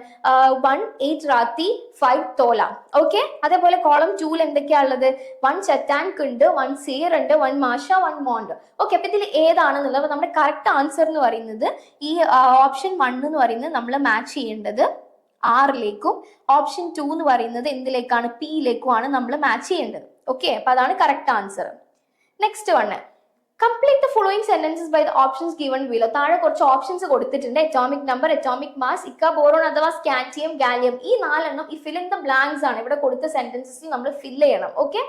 1 8 റാത്തി 5 തോല. ഓക്കെ, അതേപോലെ കോളം 2ൽ എന്തൊക്കെയാ ഉള്ളത്? 1 ചറ്റാൻക് ഉണ്ട്, 1 സീർ ഉണ്ട്, 1 മാഷ, 1 മോണ്ട്. ഓക്കെ, അപ്പൊ ഇതിൽ ഏതാണെന്നുള്ളത്? അപ്പൊ നമ്മുടെ കറക്റ്റ് ആൻസർ എന്ന് പറയുന്നത് ഈ ഓപ്ഷൻ 1 എന്ന് പറയുന്നത് നമ്മൾ മാച്ച് ചെയ്യേണ്ടത് ആറിലേക്കും, ഓപ്ഷൻ 2 എന്ന് പറയുന്നത് എന്തിലേക്കാണ്? പിയിലേക്കുമാണ് നമ്മൾ മാച്ച് ചെയ്യേണ്ടത്. ഓക്കെ, അപ്പൊ അതാണ് correct answer. Next one, complete the following sentences by the options given below. താഴെ കുറച്ച് ഓപ്ഷൻസ് കൊടുത്തിട്ടുണ്ട്. അറ്റോമിക് നമ്പർ, അറ്റോമിക് മാസ്, ഇക്ക ബോറോൺ അഥവാ സ്കാൻഡിയം, ഗാലിയം. ഈ 4 ഈ ഫിൽ ഇൻ ദ ബ്ലാങ്ക്സ് ആണ്. ഇവിടെ കൊടുത്ത സെന്റൻസസിൽ നമ്മൾ ഫിൽ ചെയ്യണം. Okay,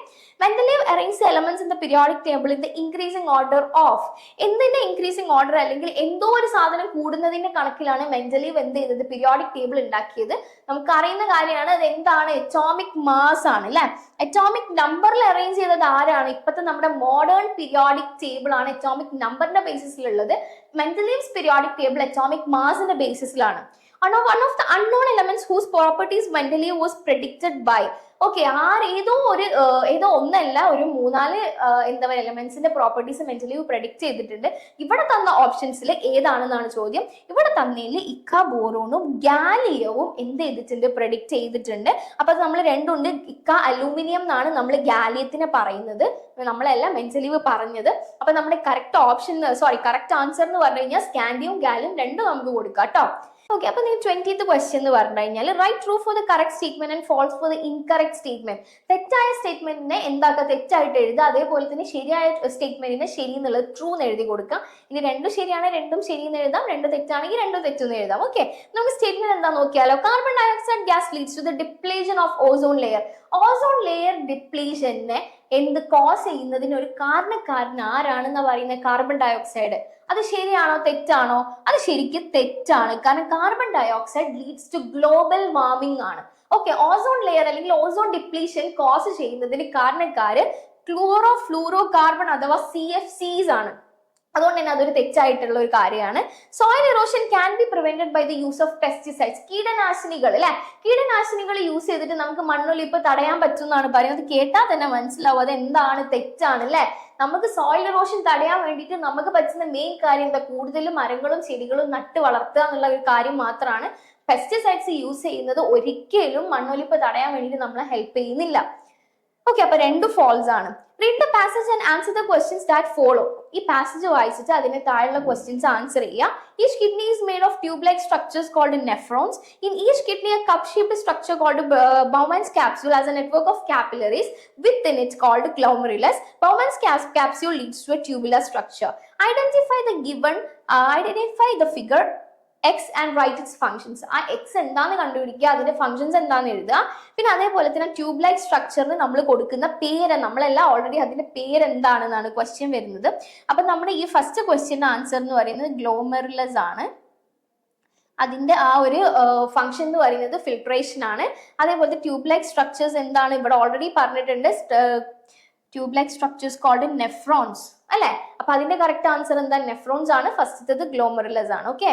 Mendeleev arrange elements in the periodic table in the increasing order of. എന്തിന്റെ ഇൻക്രീസിംഗ് ഓർഡർ? അല്ലെങ്കിൽ എന്തോ ഒരു സാധനം കൂടുന്നതിന്റെ കണക്കിലാണ് മെന്റലീവ് എന്ത് ചെയ്തത്? പീരിയോഡിക് ടേബിൾ ഉണ്ടാക്കിയത്. നമുക്ക് അറിയുന്ന കാര്യമാണ്. അത് എന്താണ്? അറ്റോമിക് മാസ് ആണ് അല്ലെ. അറ്റോമിക് നമ്പറിൽ അറേഞ്ച് ചെയ്തത് ആരാണ്? ഇപ്പോഴത്തെ നമ്മുടെ മോഡേൺ പീരിയോഡിക് ടേബിൾ ആണ് അറ്റോമിക് നമ്പറിന്റെ ബേസിസിലുള്ളത്. മെന്റലീവ്സ് പീരിയോഡിക് ടേബിൾ അറ്റോമിക് മാസിന്റെ ബേസിസിലാണ്. One of the unknown elements whose properties Mendeleev was predicted by. Okay, ഏതോ ഒന്നല്ല, ഒരു 3-4 എന്താ പറയുക എലമെന്റ്സിന്റെ പ്രോപ്പർട്ടീസ് മെന്റലീവ് പ്രെഡിക്റ്റ് ചെയ്തിട്ടുണ്ട്. ഇവിടെ തന്ന ഓപ്ഷൻസിൽ ഏതാണെന്നാണ് ചോദ്യം. ഇവിടെ തന്നതിൽ ഇക്ക ബോറോണും ഗാലിയവും എന്ത് ചെയ്തിട്ടുണ്ട്? പ്രെഡിക്റ്റ് ചെയ്തിട്ടുണ്ട്. അപ്പൊ നമ്മൾ രണ്ടുണ്ട്. ഇക്ക അലൂമിനിയം എന്നാണ് നമ്മൾ ഗാലിയത്തിനെ പറയുന്നത്, നമ്മളല്ല മെന്റലീവ് പറഞ്ഞത്. അപ്പൊ നമ്മുടെ കറക്റ്റ് ആൻസർ എന്ന് പറഞ്ഞു കഴിഞ്ഞാൽ സ്കാൻഡിയം, ഗാലിയം രണ്ടും നമുക്ക് കൊടുക്കാം കേട്ടോ. ഓക്കെ, അപ്പൊ നിങ്ങൾ 20th ക്വസ്റ്റ്യൻ എന്ന് പറഞ്ഞു കഴിഞ്ഞാൽ write true for the correct statement and false for the incorrect statement. തെറ്റായ സ്റ്റേറ്റ്മെന്റിനെ എന്താക്കുക? തെറ്റായിട്ട് എഴുതുക. അതേപോലെ തന്നെ ശരിയായ സ്റ്റേറ്റ്മെന്റിനെ ശരി എന്നുള്ളത് ട്രൂ എന്ന് എഴുതി കൊടുക്കാം. ഇനി രണ്ടും ശരിയാണ് രണ്ടും ശരി എന്ന് എഴുതാം, രണ്ടും തെറ്റാണെങ്കിൽ രണ്ടും തെറ്റെന്ന് എഴുതാം. ഓക്കെ, നമുക്ക് സ്റ്റേറ്റ്മെന്റ് എന്താ നോക്കിയാലോ. Carbon dioxide gas leads to the depletion of ozone layer. Ozone layer ഡിപ്ലീഷനെ എന്ത് കോസ് ചെയ്യുന്നതിന് ഒരു കാരണക്കാരൻ ആരാണെന്ന് പറയുന്നത്? Carbon dioxide. അത് ശരിയാണോ തെറ്റാണോ? അത് ശരിക്കും തെറ്റാണ്. കാരണം carbon dioxide leads to global warming ആണ്. ഓക്കെ, ഓസോൺ ലെയർ അല്ലെങ്കിൽ ഓസോൺ ഡിപ്ലീഷൻ കോസ് ചെയ്യുന്നതിന് കാരണക്കാര് ക്ലോറോ ഫ്ലൂറോ കാർബൺ അഥവാ CFCs ആണ്. അതുകൊണ്ട് തന്നെ അതൊരു തെറ്റായിട്ടുള്ള ഒരു കാര്യമാണ്. Soil erosion can be prevented by the use of pesticides. കീടനാശിനികൾ അല്ലെ, കീടനാശിനികൾ യൂസ് ചെയ്തിട്ട് നമുക്ക് മണ്ണൊലിപ്പ് തടയാൻ പറ്റും എന്നാണ് പറയുന്നത്. കേട്ടാൽ തന്നെ മനസ്സിലാവും അത് എന്താണ്, തെറ്റാണ് അല്ലെ. നമുക്ക് സോയിൽ ഇറോഷൻ തടയാൻ വേണ്ടിയിട്ട് നമുക്ക് പറ്റുന്ന മെയിൻ കാര്യം എന്താ? കൂടുതലും മരങ്ങളും ചെടികളും നട്ട് വളർത്തുക എന്നുള്ള ഒരു കാര്യം മാത്രമാണ്. പെസ്റ്റിസൈഡ്സ് യൂസ് ചെയ്യുന്നത് ഒരിക്കലും മണ്ണൊലിപ്പ് തടയാൻ വേണ്ടിയിട്ട് നമ്മളെ ഹെൽപ്പ് ചെയ്യുന്നില്ല. ഓക്കെ, അപ്പൊ രണ്ടും ഫോൾസ് ആണ്. Read the passage and answer the questions that follow. ഈ പാസേജ് വായിച്ചിട്ട് അതിന് താഴെയുള്ള ക്വസ്റ്റ്യൻസ് ആൻസർ ചെയ്യുക. Each kidney is made of tube-like structures called nephrons. In each kidney, a cup-shaped structure called Bowman's capsule has a network of capillaries within it called glomerulus. Bowman's capsule leads to a tubular structure. Identify the figure X and write its functions. ആ X എന്താന്ന് കണ്ടുപിടിക്കുക, അതിന്റെ functions എന്താന്ന് എഴുതുക. പിന്നെ അതേപോലെ തന്നെ tube like സ്ട്രക്ചറിന് നമ്മൾ കൊടുക്കുന്ന പേര്, നമ്മളെല്ലാം ഓൾറെഡി അതിന്റെ പേര് എന്താണെന്നാണ് ക്വസ്റ്റ്യൻ വരുന്നത്. അപ്പൊ നമ്മുടെ ഈ ഫസ്റ്റ് ക്വസ്റ്റ്യൻ ആൻസർ എന്ന് പറയുന്നത് ഗ്ലോമെറുലസ് ആണ്. അതിന്റെ ആ ഒരു ഫംഗ്ഷൻ എന്ന് പറയുന്നത് ഫിൽട്രേഷൻ ആണ്. അതേപോലെ ട്യൂബ് ലൈക്ക് സ്ട്രക്ചേഴ്സ് എന്താണ് ഇവിടെ ഓൾറെഡി പറഞ്ഞിട്ടുണ്ട്. Tube like structures called nephrons അല്ലെ. അപ്പൊ അതിന്റെ കറക്റ്റ് ആൻസർ എന്താ? നെഫ്രോൺസ് ആണ്. ഫസ്റ്റത്തത് ഗ്ലോമെറുലസ് ആണ്. ഓക്കെ,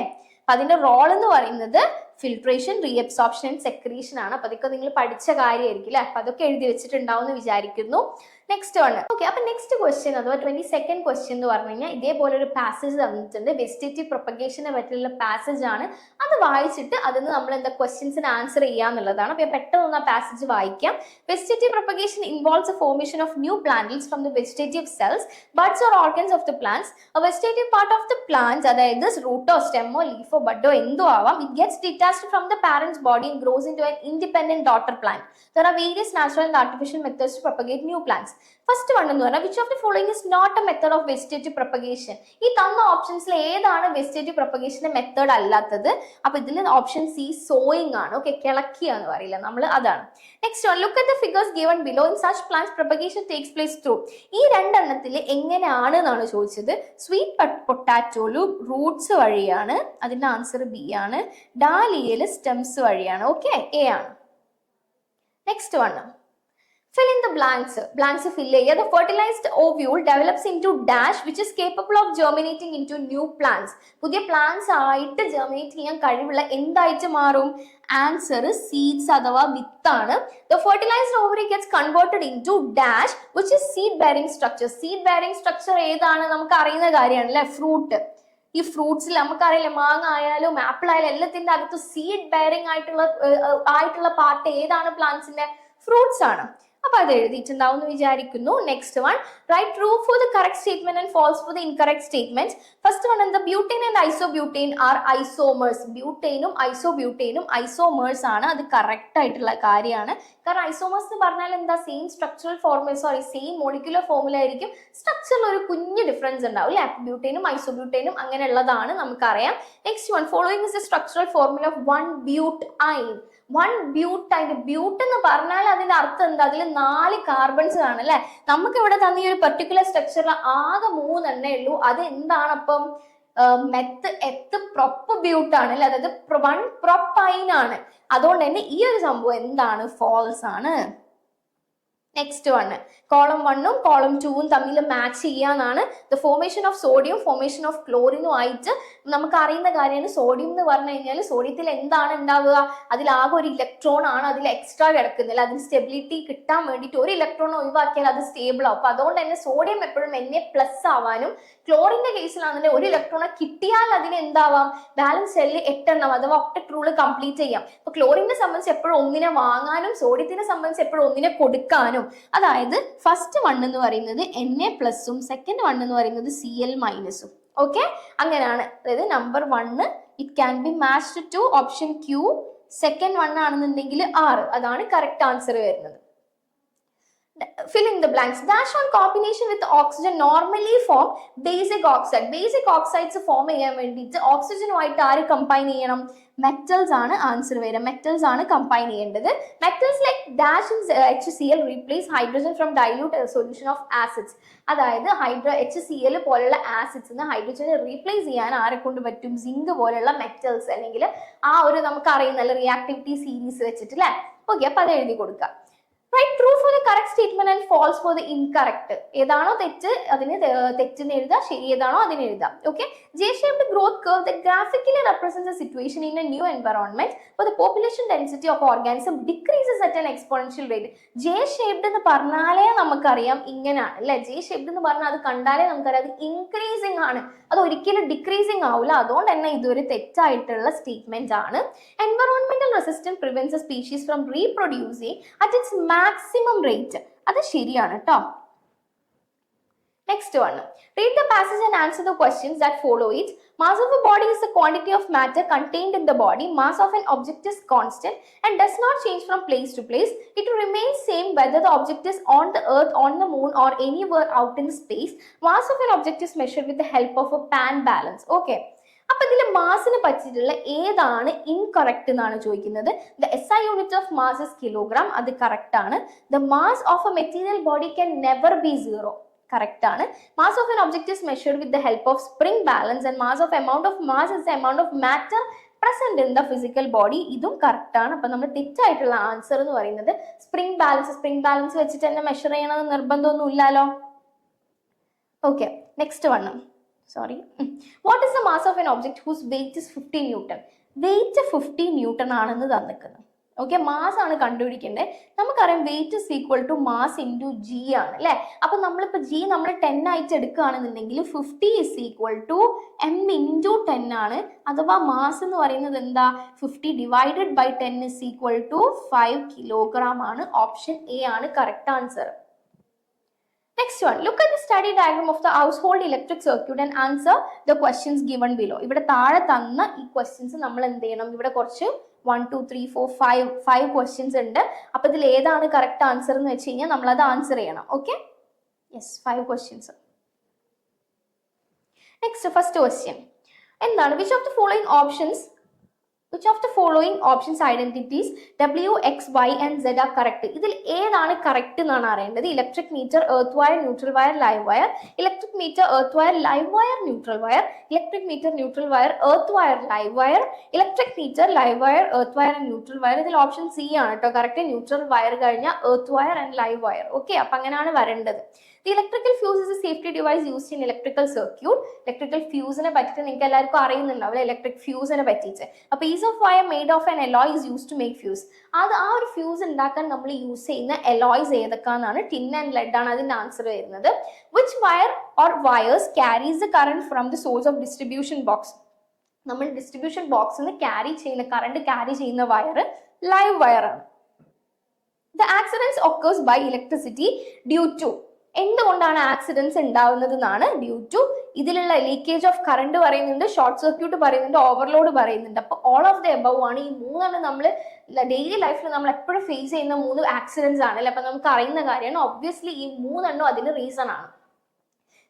അതിന്റെ റോൾ എന്ന് പറയുന്നത് ഫിൽട്രേഷൻ, റീഅബ്സോർപ്ഷൻ ആൻഡ് സെക്രീഷൻ ആണ്. അപ്പൊ അതൊക്കെ നിങ്ങൾ പഠിച്ച കാര്യമായിരിക്കും അല്ലെ. അപ്പൊ അതൊക്കെ എഴുതി വെച്ചിട്ടുണ്ടാവും എന്ന് വിചാരിക്കുന്നു. നെക്സ്റ്റ് ആണ്. ഓക്കെ, അപ്പൊ നെക്സ്റ്റ് ക്വസ്റ്റ്യൻ അഥവാ 22nd ക്വസ്റ്റ്യൻ എന്ന് പറഞ്ഞു കഴിഞ്ഞാൽ ഇതേപോലെ ഒരു പാസേജ് തന്നിട്ടുണ്ട്. വെജിറ്റേറ്റീവ് പ്രൊപ്പഗേഷനെ പറ്റിയുള്ള പാസേജ് ആണ്. അത് വായിച്ചിട്ട് അതിന് നമ്മൾ എന്താ ക്വസ്റ്റ്യൻസിന് ആൻസർ ചെയ്യാന്നുള്ളതാണ്. അപ്പൊ പെട്ടെന്ന് ആ പാസേജ് വായിക്കാം. Vegetative propagation involves A formation of new plants from the vegetative cells, buds or organs of the plants. Vegetative part of the plant, അതായത് റൂട്ടോ സ്റ്റെമ്മോ ലീഫോ ബഡോ എന്തോ ആവാം, it gets detached from the parents body and gross into an independent daughter plant. There are various natural and artificial methods to propagate new plants. First one എന്ന് പറഞ്ഞാൽ which of the following is not a method of vegetative propagation. ഈ തന്ന ഓപ്ഷൻസിൽ ഏതാണ് vegetative പ്രൊപ്പഗേഷന്റെ method അല്ലാത്തത്? അപ്പൊ ഇതിൽ option C sowing ആണ്. Okay, കിളക്കുക എന്ന് പറയില്ല നമ്മൾ, അതാണ്. Next one, look at the figures given below. In such plants propagation takes place through. ഈ രണ്ടെണ്ണത്തിൽ എങ്ങനെയാണ് എന്നാണ് ചോദിച്ചത്. സ്വീറ്റ് പൊട്ടാറ്റോയില് റൂട്ട്സ് വഴിയാണ്, അതിന്റെ ആൻസർ ബി ആണ്. ഡാലിയയില് സ്റ്റെംസ് വഴിയാണ്. ഓക്കെ, എ ആണ്. Next one, fill in the blanks. Blanks fill ചെയ്യുക. The fertilized ovule develops into dash which is capable of germinating into new plants. പുതിയ പ്ലാന്റ്സ് ആയിട്ട് ജെർമിനേറ്റ് ചെയ്യാൻ കഴിവുള്ള എന്തായിട്ട് മാറും? ആൻസർ സീഡ്സ് അഥവാ വിത്താണ്. The fertilized ovary gets converted into dash which is seed bearing structure. Seed bearing structure ഏതാണ്? നമുക്ക് അറിയുന്ന കാര്യമാണ് അല്ലെ, ഫ്രൂട്ട്. ഈ ഫ്രൂട്ട്സിൽ നമുക്കറിയില്ല, മാങ്ങ ആയാലും ആപ്പിൾ ആയാലും എല്ലാത്തിന്റെ അകത്ത് സീഡ് ബെയറിംഗ് ആയിട്ടുള്ള പാർട്ട് ഏതാണ് പ്ലാന്റ്സിന്റെ? ഫ്രൂട്ട്സ് ആണ്. അപ്പൊ അത് എഴുതിയിട്ടുണ്ടാവും എന്ന് വിചാരിക്കുന്നു. Next one, write true for the correct statement and false for the incorrect statement. First one എന്താ? Butane and isobutane are isomers. ബ്യൂട്ടേനും ഐസോബ്യൂട്ടേനും ഐസോമേഴ്സ് ആണ്. അത് കറക്റ്റ് ആയിട്ടുള്ള കാര്യമാണ്. കാരണം ഐസോമേഴ്സ് എന്ന് പറഞ്ഞാൽ എന്താ? Same structural formula, same molecular formula ആയിരിക്കും, സ്ട്രക്ചറിൽ ഒരു കുഞ്ഞ് ഡിഫറൻസ് ഉണ്ടാവും അല്ലെ. ബ്യൂട്ടേനും ഐസോബ്യൂട്ടേനും അങ്ങനെയുള്ളതാണ്, നമുക്കറിയാം. Next one, following is the structural formula of one butyne. One butyne. But എന്ന് പറഞ്ഞാൽ അതിന്റെ അർത്ഥം എന്താ? അതിൽ 4 കാർബൺസ് ആണ് അല്ലെ. നമുക്ക് ഇവിടെ തന്ന ഈ ഒരു പെർട്ടിക്കുലർ സ്ട്രക്ചറിൽ ആകെ 3 എണ്ണേ ഉള്ളൂ. അത് എന്താണ് അപ്പം? മെത്ത്, എത്ത്, പ്രൊപ്പ് ബ്യൂട്ടാണ് അല്ലെ. അതായത് 1 പ്രൊപ്പൈൻ ആണ്. അതുകൊണ്ട് തന്നെ ഈ ഒരു സംഭവം എന്താണ്? ഫോൾസ് ആണ്. നെക്സ്റ്റ് വൺ, കോളം 1ഉം കോളം 2ഉം തമ്മിൽ മാച്ച് ചെയ്യാന്നാണ്. The formation of sodium, formation of ക്ലോറിനും ആയിട്ട് നമുക്ക് അറിയുന്ന കാര്യമാണ്. സോഡിയം എന്ന് പറഞ്ഞു കഴിഞ്ഞാൽ സോഡിയത്തിൽ എന്താണ് ഉണ്ടാവുക? അതിലാകെ ഒരു ഇലക്ട്രോൺ ആണ് അതിൽ എക്സ്ട്രാ കിടക്കുന്നില്ല. അതിന് സ്റ്റെബിലിറ്റി കിട്ടാൻ വേണ്ടിയിട്ട് ഒരു ഇലക്ട്രോൺ ഒഴിവാക്കിയാൽ അത് സ്റ്റേബിൾ ആവും. അപ്പൊ അതുകൊണ്ട് തന്നെ സോഡിയം എപ്പോഴും Na+ ആവാനും, ക്ലോറിന്റെ കേസിലാണെങ്കിൽ ഒരു ഇലക്ട്രോൺ കിട്ടിയാൽ അതിന് എന്താവാം? ബാലൻസ് ഷെല്ലിൽ 8 എണ്ണം അഥവാ ഒക്ടറ്റ് റൂൾ കംപ്ലീറ്റ് ചെയ്യാം. അപ്പൊ ക്ലോറിനെ സംബന്ധിച്ച് എപ്പോഴും ഒന്നിനെ വാങ്ങാനും സോഡിയത്തിനെ സംബന്ധിച്ച് എപ്പോഴും ഒന്നിനെ കൊടുക്കാനും. അതായത് ഫസ്റ്റ് വൺ എന്ന് പറയുന്നത് Na+ഉം സെക്കൻഡ് വൺ എന്ന് പറയുന്നത് Cl-ഉം. ഓക്കെ, അങ്ങനെയാണ്. അതായത് number 1 it can be matched to option Q, second one ആണെന്നുണ്ടെങ്കിൽ R. അതാണ് കറക്റ്റ് ആൻസർ വരുന്നത്. Fill in the blanks. Dash on combination with oxygen normally form basic oxide. Basic oxides form ചെയ്യാൻ വേണ്ടിയിട്ട് ഓക്സിജനുമായിട്ട് ആര് കമ്പൈൻ ചെയ്യണം? Metals ആണ് answer വരിക. Metals ആണ് കമ്പൈൻ ചെയ്യേണ്ടത്. Metals like dash in HCl replace hydrogen from dilute solution of acids. അതായത് HCl പോലുള്ള ആസിഡ്സിന് ഹൈഡ്രജനെ റീപ്ലേസ് ചെയ്യാൻ ആരെ കൊണ്ട് പറ്റും? സിങ്ക് പോലുള്ള മെറ്റൽസ്, അല്ലെങ്കിൽ ആ ഒരു നമുക്ക് അറിയുന്ന റിയാക്ടിവിറ്റി സീരീസ് വെച്ചിട്ട് അല്ലെ. ഓക്കെ, അപ്പൊ അത് എഴുതി കൊടുക്കുക. Write true for the correct statement and false for the incorrect. ഏതാണോ തെറ്റ് അതിന് തെറ്റിന് എഴുതാം, ശരി ഏതാണോ അതിന് എഴുതാം. Okay, J-shaped growth curve that graphically represents a situation in a new environment where the population density of organism decreases at an exponential rate. J-shaped എന്ന് പറഞ്ഞാലേ നമുക്കറിയാം ഇങ്ങനെയാണ് അല്ലെ. J-shaped എന്ന് പറഞ്ഞാൽ അത് കണ്ടാലേ നമുക്കറിയാം അത് ഇൻക്രീസിങ് ആണ്, അത് ഒരിക്കലും ഡിക്രീസിങ് ആവില്ല. അതുകൊണ്ട് തന്നെ ഇതൊരു തെറ്റായിട്ടുള്ള സ്റ്റേറ്റ്മെന്റ് ആണ്. Environmental resistance prevents a species from reproducing at its maximum rate. അത് ശരിയാണ് ട്ടോ. Next one. Read the passage and answer the questions that follow it. Mass of a body is the quantity of matter contained in the body. Mass of an object is constant and does not change from place to place. It remains same whether the object is on the earth, on the moon or anywhere out in space. Mass of an object is measured with the help of a pan balance. Okay. അപ്പൊ ഇതിൽ മാസിനെ പറ്റിയിട്ടുള്ള ഏതാണ് incorrect എന്നാണ് ചോദിക്കുന്നത്. The SI unit of mass is kilogram. അത് correct ആണ്. The mass of a material body can never be 0. Correct ആണ്. Mass of an object is measured with the help of spring balance and mass of amount of mass is the amount of matter present in the physical body. ഇതും correct ആണ്. അപ്പൊ നമ്മൾ തെറ്റായിട്ടുള്ള answer എന്ന് പറയുന്നത് spring balance. Spring balance വെച്ചിട്ട് തന്നെ measure ചെയ്യണമെന്ന് നിർബന്ധമൊന്നും ഇല്ലല്ലോ. Okay, next one. Sorry. What is the mass of an object whose weight is 50 Newton? Weight 50 Newton ആണെന്ന് തന്നിരിക്കുന്നത്. ഓക്കെ, മാസ് ആണ് കണ്ടുപിടിക്കേണ്ടത്. നമുക്കറിയാം weight is equal to mass into G ആണ് അല്ലെ. അപ്പൊ നമ്മളിപ്പോ G നമ്മൾ 10 ആയിട്ട് എടുക്കുകയാണെന്നുണ്ടെങ്കിൽ 50 is equal to M into 10 ആണ്. അഥവാ മാസ് എന്ന് പറയുന്നത് എന്താ? 50 divided by 10 is equal to 5 kilogram ആണ്. ഓപ്ഷൻ A ആണ് correct answer. Next one, look at the study diagram of the household electric circuit and answer the questions given below. ഇവിടെ താഴെ തന്ന ഈ ക്വസ്റ്റ്യൻസ് നമ്മൾ എന്ത് ചെയ്യണം? ഇവിടെ കുറച്ച് 1 2 3 4 5 ക്വസ്റ്റ്യൻസ് ഉണ്ട്. അപ്പൊ ഇതിൽ ഏതാണ് കറക്റ്റ് ആൻസർ എന്ന് വെച്ച് കഴിഞ്ഞാൽ നമ്മൾ അത് ആൻസർ ചെയ്യണം. Okay, yes, 5 questions. Next, first question എന്താണ്? Which of the following options identities W, X, Y and Z are correct? ഇതിൽ ഏതാണ് കറക്റ്റ് എന്നാണ് അറിയേണ്ടത്. Electric meter, earth wire, neutral wire, live wire. Electric meter, earth wire, live wire, neutral wire. Electric meter, neutral wire, earth wire, live wire. Electric meter, live wire, earth wire and neutral wire. ഇതിൽ option C ആണ് കേട്ടോ correct. Neutral wire കഴിഞ്ഞാൽ earth wire and live wire. Okay, അപ്പൊ അങ്ങനെയാണ് വരേണ്ടത്. The electrical fuse is a safety device used in electrical circuit. Electrical ഫ്യൂസിനെ പറ്റിയിട്ട് നിങ്ങൾക്ക് എല്ലാവർക്കും അറിയുന്നുണ്ടാവില്ല, ഇലക്ട്രിക് ഫ്യൂസിനെ പറ്റിയിട്ട്. A piece of wire made of an alloy is used to make fuse. അത് ആ ഒരു ഫ്യൂസ് ഉണ്ടാക്കാൻ നമ്മൾ യൂസ് ചെയ്യുന്ന alloys ഏതൊക്കെയാണെന്നാണ്. ടിൻ ആൻഡ് ലെഡ് ആണ് അതിന്റെ ആൻസർ വരുന്നത്. Which wire or wires carries the current from the source of distribution box. നമ്മൾ ഡിസ്ട്രിബ്യൂഷൻ ബോക്സിൽ നിന്ന് ക്യാരി ചെയ്യുന്ന കറണ്ട് ക്യാരി ചെയ്യുന്ന വയർ ലൈവ് വയർ ആണ്. The accidents occurs by electricity due to. എന്തുകൊണ്ടാണ് ആക്സിഡൻസ് ഉണ്ടാവുന്നത് എന്നാണ്. ഡ്യൂ ടു ഇതിലുള്ള ലീക്കേജ് ഓഫ് കറണ്ട് പറയുന്നുണ്ട്, ഷോർട്ട് സർക്യൂട്ട് പറയുന്നുണ്ട്, ഓവർലോഡ് പറയുന്നുണ്ട്. അപ്പൊ ഓൾ ഓഫ് ദ എബവ് ആണ്. ഈ മൂന്നെണ്ണം നമ്മൾ ഡെയിലി ലൈഫിൽ നമ്മൾ എപ്പോഴും ഫേസ് ചെയ്യുന്ന 3 ആക്സിഡൻസ് ആണല്ലേ. അപ്പൊ നമുക്ക് അറിയുന്ന കാര്യമാണ്. ഒബ്വിയസ്ലി ഈ 3 അതിന് റീസൺ ആണ്.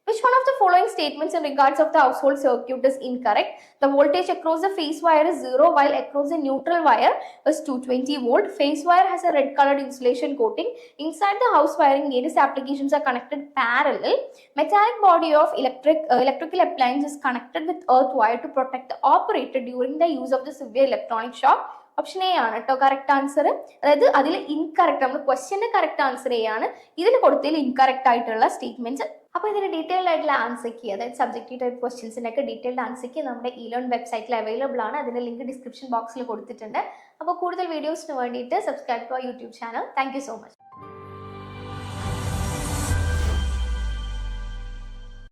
Which one of the following statements in regards of the household circuit is incorrect? The voltage across the phase wire is 0 while across the neutral wire is 220 volt. Phase wire has a red colored insulation coating. Inside the house wiring, various applications are connected parallel. Metallic body of electrical appliance is connected with earth wire to protect the operator during the use of the severe electronic shock. Option A ആണ് കേട്ടോ correct answer. അതായത് അതിൽ incorrect, നമ്മൾ ക്വസ്റ്റ്യന്റെ correct answer A ആണ്, ഇതിൽ കൊടുത്തതിൽ incorrect ആയിട്ടുള്ള statement. അപ്പോൾ ഇതിന് ഡീറ്റെയിൽഡ് ആയിട്ടുള്ള ആൻസർക്ക്, അതായത് സബ്ജക്റ്റീവ് ടൈപ്പ് ക്വസ്റ്റ്യൻസിനൊക്കെ ഡീറ്റെയിൽഡ് ആൻസർക്ക് നമ്മുടെ ഇലോൺ വെബ്സൈറ്റിൽ അവൈലബിൾ ആണ്. അതിന്റെ ലിങ്ക് ഡിസ്ക്രിപ്ഷൻ ബോക്സിൽ കൊടുത്തിട്ടുണ്ട്. അപ്പോൾ കൂടുതൽ വീഡിയോസിന് വേണ്ടിയിട്ട് subscribe to our YouTube channel. Thank you so much.